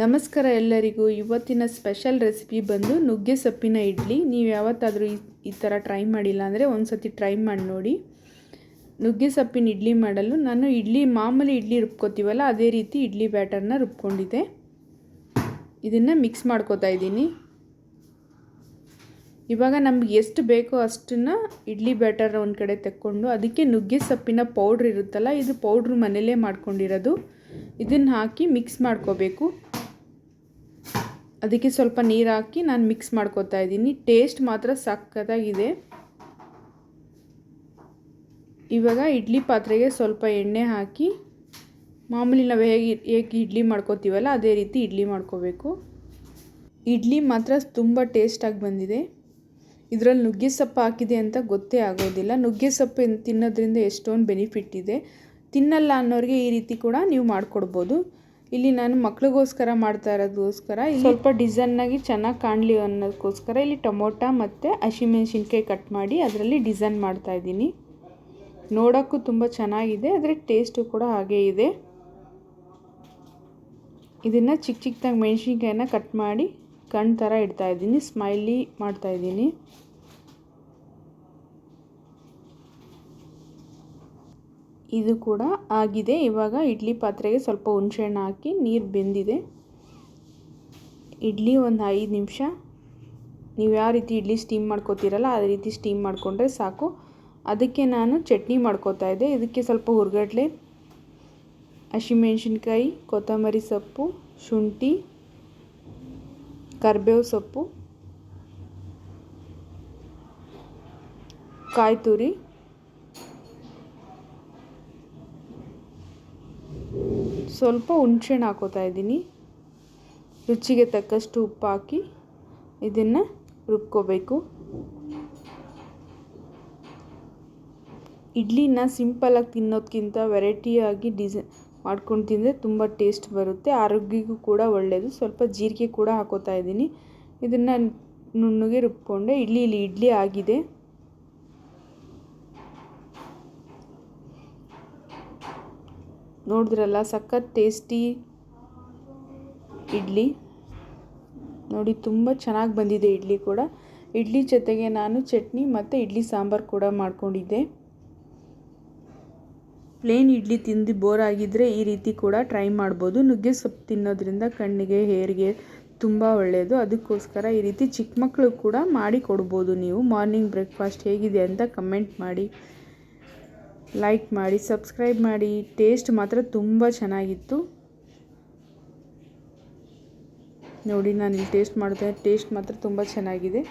ನಮಸ್ಕಾರ ಎಲ್ಲರಿಗೂ. ಇವತ್ತಿನ ಸ್ಪೆಷಲ್ ರೆಸಿಪಿ ಬಂದು ನುಗ್ಗೆ ಸೊಪ್ಪಿನ ಇಡ್ಲಿ. ನೀವು ಯಾವತ್ತಾದರೂ ಈ ಥರ ಟ್ರೈ ಮಾಡಿಲ್ಲ ಅಂದರೆ ಒಂದು ಸತಿ ಟ್ರೈ ಮಾಡಿ ನೋಡಿ. ನುಗ್ಗೆ ಸೊಪ್ಪಿನ ಇಡ್ಲಿ ಮಾಡಲು ನಾನು ಮಾಮೂಲಿ ಇಡ್ಲಿ ರುಬ್ಕೋತೀವಲ್ಲ ಅದೇ ರೀತಿ ಇಡ್ಲಿ ಬ್ಯಾಟರ್ನ ರುಬ್ಕೊಂಡಿದ್ದೆ. ಇದನ್ನು ಮಿಕ್ಸ್ ಮಾಡ್ಕೋತಾ ಇದ್ದೀನಿ. ಇವಾಗ ನಮ್ಗೆ ಎಷ್ಟು ಬೇಕೋ ಅಷ್ಟನ್ನು ಇಡ್ಲಿ ಬ್ಯಾಟರ್ ಒಂದು ಕಡೆ ತೆಕ್ಕೊಂಡು ಅದಕ್ಕೆ ನುಗ್ಗೆ ಸೊಪ್ಪಿನ ಪೌಡ್ರ್ ಇರುತ್ತಲ್ಲ, ಇದು ಪೌಡ್ರ್ ಮನೆಯಲ್ಲೇ ಮಾಡ್ಕೊಂಡಿರೋದು. ಇದನ್ನು ಹಾಕಿ ಮಿಕ್ಸ್ ಮಾಡ್ಕೋಬೇಕು. ಅದಕ್ಕೆ ಸ್ವಲ್ಪ ನೀರು ಹಾಕಿ ನಾನು ಮಿಕ್ಸ್ ಮಾಡ್ಕೋತಾ ಇದ್ದೀನಿ. ಟೇಸ್ಟ್ ಮಾತ್ರ ಸಕ್ಕತ್ತಾಗಿದೆ. ಇವಾಗ ಇಡ್ಲಿ ಪಾತ್ರೆಗೆ ಸ್ವಲ್ಪ ಎಣ್ಣೆ ಹಾಕಿ ಮಾಮೂಲಿ ನಾವು ಹೇಗೆ ಇಡ್ಲಿ ಮಾಡ್ಕೋತೀವಲ್ಲ ಅದೇ ರೀತಿ ಇಡ್ಲಿ ಮಾಡ್ಕೋಬೇಕು. ಇಡ್ಲಿ ಮಾತ್ರ ತುಂಬ ಟೇಸ್ಟಾಗಿ ಬಂದಿದೆ. ಇದರಲ್ಲಿ ನುಗ್ಗೆ ಸೊಪ್ಪು ಹಾಕಿದೆ ಅಂತ ಗೊತ್ತೇ ಆಗೋದಿಲ್ಲ. ನುಗ್ಗೆ ಸೊಪ್ಪು ತಿನ್ನೋದ್ರಿಂದ ಎಷ್ಟೊಂದು ಬೆನಿಫಿಟ್ ಇದೆ. ತಿನ್ನಲ್ಲ ಅನ್ನೋರಿಗೆ ಈ ರೀತಿ ಕೂಡ ನೀವು ಮಾಡಿಕೊಡ್ಬೋದು. ಇಲ್ಲಿ ನಾನು ಮಕ್ಳಿಗೋಸ್ಕರ ಮಾಡ್ತಾ ಇರೋದಕ್ಕೋಸ್ಕರ ಸ್ವಲ್ಪ ಡಿಸೈನ್ನಾಗಿ ಚೆನ್ನಾಗಿ ಕಾಣಲಿ ಅನ್ನೋದಕ್ಕೋಸ್ಕರ ಇಲ್ಲಿ ಟೊಮೊಟೊ ಮತ್ತು ಹಸಿಮೆಣಸಿನ್ಕಾಯಿ ಕಟ್ ಮಾಡಿ ಅದರಲ್ಲಿ ಡಿಸೈನ್ ಮಾಡ್ತಾಯಿದ್ದೀನಿ. ನೋಡೋಕ್ಕೂ ತುಂಬ ಚೆನ್ನಾಗಿದೆ, ಆದರೆ ಟೇಸ್ಟು ಕೂಡ ಹಾಗೇ ಇದೆ. ಇದನ್ನು ಚಿಕ್ಕ ಚಿಕ್ಕದಾಗಿ ಮೆಣಸಿನ್ಕಾಯಿನ ಕಟ್ ಮಾಡಿ ಕಣ್ಣು ಥರ ಇಡ್ತಾಯಿದ್ದೀನಿ, ಸ್ಮೈಲಿ ಮಾಡ್ತಾಯಿದ್ದೀನಿ. ಇದು ಕೂಡ ಆಗಿದೆ. ಇವಾಗ ಇಡ್ಲಿ ಪಾತ್ರೆಗೆ ಸ್ವಲ್ಪ ಹುಣಸೆಹಣ್ಣು ಹಾಕಿ ನೀರು ಬೆಂದಿದೆ. ಇಡ್ಲಿ ಒಂದು 5 ನಿಮಿಷ ನೀವು ಯಾವ ರೀತಿ ಇಡ್ಲಿ ಸ್ಟೀಮ್ ಮಾಡ್ಕೋತೀರಲ್ಲ ಅದೇ ರೀತಿ ಸ್ಟೀಮ್ ಮಾಡಿಕೊಂಡ್ರೆ ಸಾಕು. ಅದಕ್ಕೆ ನಾನು ಚಟ್ನಿ ಮಾಡ್ಕೋತಾ ಇದ್ದೆ. ಇದಕ್ಕೆ ಸ್ವಲ್ಪ ಹುರ್ಗಡ್ಲೆ, ಹಸಿಮೆಣಸಿನ್ಕಾಯಿ, ಕೊತ್ತಂಬರಿ ಸೊಪ್ಪು, ಶುಂಠಿ, ಕರಿಬೇವು ಸೊಪ್ಪು, ಕಾಯಿ ತುರಿ, ಸ್ವಲ್ಪ ಹುಣಸೆಹಣ್ಣು ಹಾಕೋತಾ ಇದ್ದೀನಿ. ರುಚಿಗೆ ತಕ್ಕಷ್ಟು ಉಪ್ಪು ಹಾಕಿ ಇದನ್ನು ರುಬ್ಕೋಬೇಕು. ಇಡ್ಲಿನ ಸಿಂಪಲಾಗಿ ತಿನ್ನೋದಕ್ಕಿಂತ ವೆರೈಟಿಯಾಗಿ ಮಾಡ್ಕೊಂಡು ತಿಂದರೆ ತುಂಬ ಟೇಸ್ಟ್ ಬರುತ್ತೆ. ಆರೋಗ್ಯಕ್ಕೂ ಕೂಡ ಒಳ್ಳೆಯದು. ಸ್ವಲ್ಪ ಜೀರಿಗೆ ಕೂಡ ಹಾಕೋತಾ ಇದ್ದೀನಿ. ಇದನ್ನು ನುಣ್ಣಗೆ ರುಬ್ಕೊಂಡೆ. ಇಡ್ಲಿ ಆಗಿದೆ. ನೋಡಿದ್ರಲ್ಲ, ಸಖತ್ ಟೇಸ್ಟಿ ಇಡ್ಲಿ. ನೋಡಿ ತುಂಬ ಚೆನ್ನಾಗಿ ಬಂದಿದೆ ಇಡ್ಲಿ ಕೂಡ. ಇಡ್ಲಿ ಜೊತೆಗೆ ನಾನು ಚಟ್ನಿ ಮತ್ತು ಇಡ್ಲಿ ಸಾಂಬಾರು ಕೂಡ ಮಾಡ್ಕೊಂಡಿದ್ದೆ. ಪ್ಲೇನ್ ಇಡ್ಲಿ ತಿಂದು ಬೋರ್ ಆಗಿದ್ದರೆ ಈ ರೀತಿ ಕೂಡ ಟ್ರೈ ಮಾಡ್ಬೋದು. ನುಗ್ಗೆ ಸೊಪ್ಪು ತಿನ್ನೋದ್ರಿಂದ ಕಣ್ಣಿಗೆ, ಹೇರ್ಗೆ ತುಂಬ ಒಳ್ಳೆಯದು. ಅದಕ್ಕೋಸ್ಕರ ಈ ರೀತಿ ಚಿಕ್ಕ ಮಕ್ಕಳು ಕೂಡ ಮಾಡಿ ಕೊಡ್ಬೋದು. ನೀವು ಮಾರ್ನಿಂಗ್ ಬ್ರೇಕ್ಫಾಸ್ಟ್ ಹೇಗಿದೆ ಅಂತ ಕಮೆಂಟ್ ಮಾಡಿ, ಲೈಕ್ ಮಾಡಿ, ಸಬ್ಸ್ಕ್ರೈಬ್ ಮಾಡಿ. ಟೇಸ್ಟ್ ಮಾತ್ರ ತುಂಬ ಚೆನ್ನಾಗಿತ್ತು. ನೋಡಿ ನಾನು ಇಲ್ಲಿ ಟೇಸ್ಟ್ ಮಾಡ್ತಾ, ಟೇಸ್ಟ್ ಮಾತ್ರ ತುಂಬ ಚೆನ್ನಾಗಿದೆ.